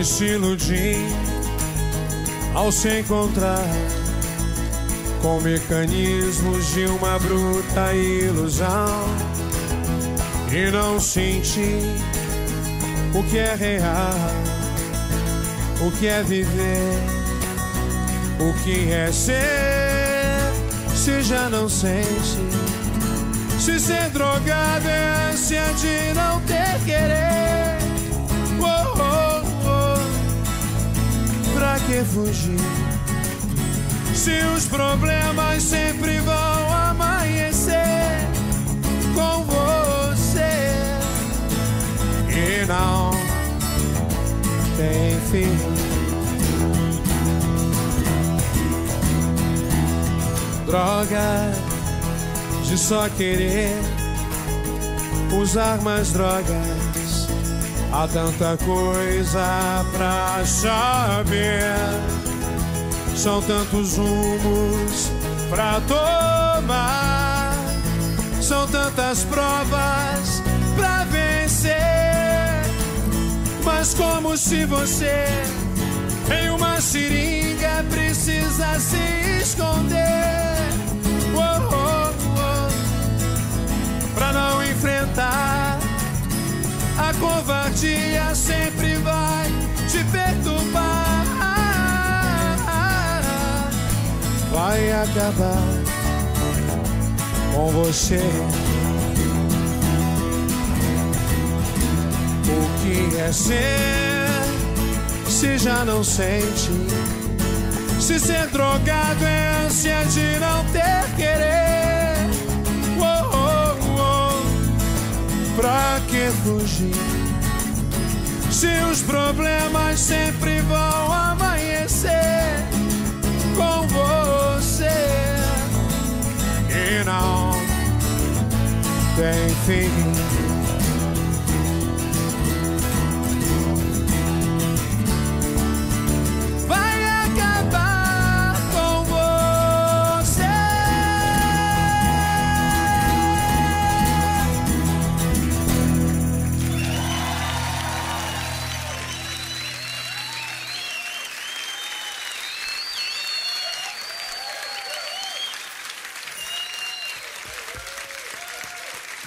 se iludir ao se encontrar com mecanismos de uma bruta ilusão e não sentir o que é real, o que é viver, o que é ser. Se já não sente, se ser drogado é ânsia de não ter querer. Oh, oh, oh. Pra que fugir se os problemas sempre vão amanhecer com você e não tem fim? Droga de só querer usar mais drogas, há tanta coisa pra saber, são tantos rumos pra tomar, são tantas provas pra vencer, mas como se você em uma seringa precisa se esconder. Oh, oh, oh. Pra não enfrentar a covardia, sempre vai te perturbar. Vai acabar com você. O que é ser se já não sente? Se ser drogado é ânsia de não ter querer. Oh, oh, oh. Pra que fugir se os problemas sempre vão amanhecer com você e não tem fim?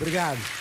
Obrigado.